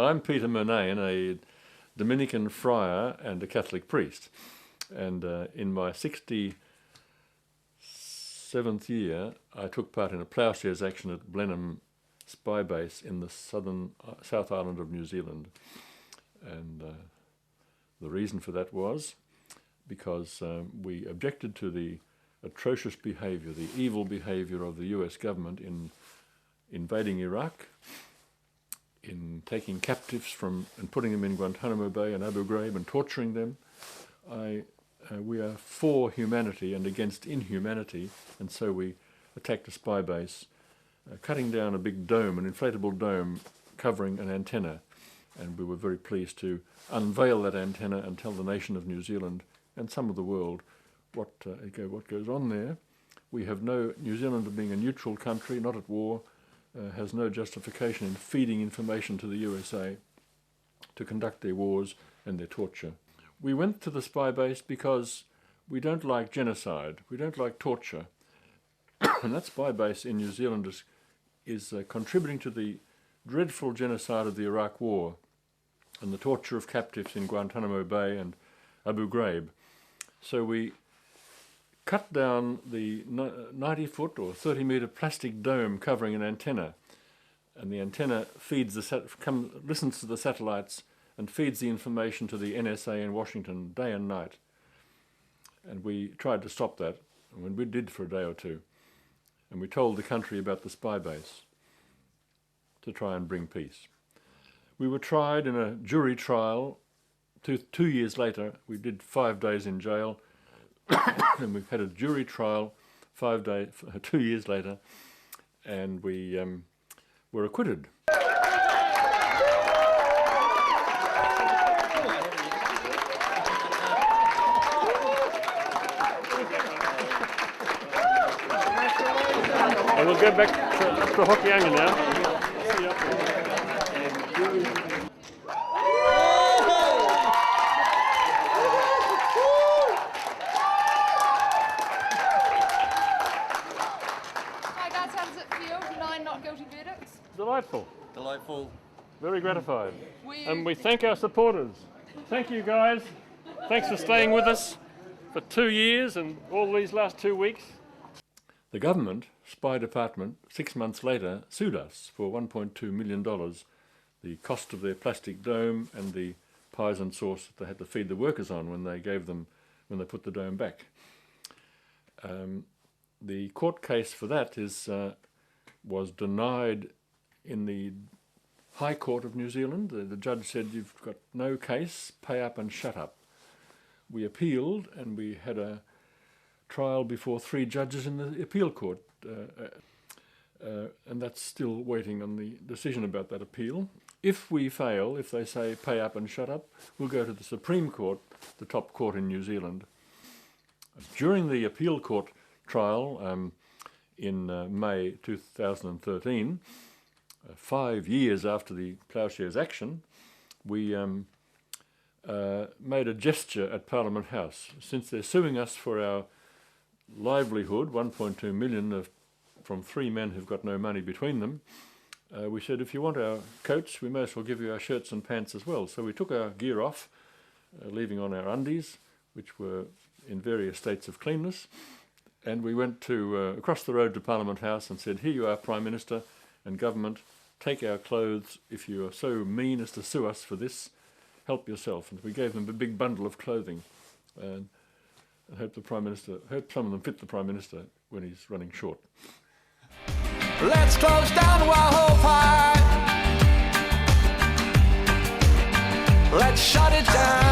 I'm Peter Murnane, a Dominican friar and a Catholic priest. And in my 67th year, I took part in a ploughshares action at Blenheim Spy Base in the South Island of New Zealand. And the reason for that was because we objected to the atrocious behaviour, the evil behaviour of the US government in invading Iraq, in taking captives and putting them in Guantanamo Bay and Abu Ghraib and torturing them. We are for humanity and against inhumanity, and so we attacked a spy base, cutting down a big dome, an inflatable dome covering an antenna, and we were very pleased to unveil that antenna and tell the nation of New Zealand and some of the world what goes on there. We have New Zealand being a neutral country, not at war, has no justification in feeding information to the USA to conduct their wars and their torture. We went to the spy base because we don't like genocide, we don't like torture, and that spy base in New Zealand is contributing to the dreadful genocide of the Iraq War and the torture of captives in Guantanamo Bay and Abu Ghraib. So we cut down the 90-foot or 30-metre plastic dome covering an antenna, and the antenna listens to the satellites and feeds the information to the NSA in Washington day and night. And we tried to stop that, and we did for a day or two. And we told the country about the spy base to try and bring peace. We were tried in a jury trial 2 years later. We did 5 days in jail, and we've had a jury trial 2 years later, and we were acquitted. And we'll go back to Hokianga now. See you up there. Hi guys, how does it feel? 9 not guilty verdicts. Delightful. Delightful. Very gratified. And we thank our supporters. Thank you guys. Thanks for staying with us for 2 years and all these last 2 weeks. The government, Spy Department, 6 months later, sued us for $1.2 million, the cost of their plastic dome and the pies and sauce that they had to feed the workers on when they put the dome back. The court case for that was denied in the High Court of New Zealand. The judge said, "You've got no case, pay up and shut up." We appealed, and we had a trial before 3 judges in the appeal court, and that's still waiting on the decision about that appeal. If we fail, if they say pay up and shut up, we'll go to the Supreme Court, the top court in New Zealand. During the appeal court trial in May 2013, 5 years after the ploughshares action, we made a gesture at Parliament House. Since they're suing us for our livelihood, 1.2 million from 3 men who've got no money between them, we said, if you want our coats, we may as well give you our shirts and pants as well. So we took our gear off, leaving on our undies, which were in various states of cleanness, and we went to across the road to Parliament House and said, here you are, Prime Minister and government, take our clothes. If you are so mean as to sue us for this, help yourself. And we gave them a big bundle of clothing, and I hope some of them fit the Prime Minister when he's running short. Let's close down Wahoo Park. Let's shut it down.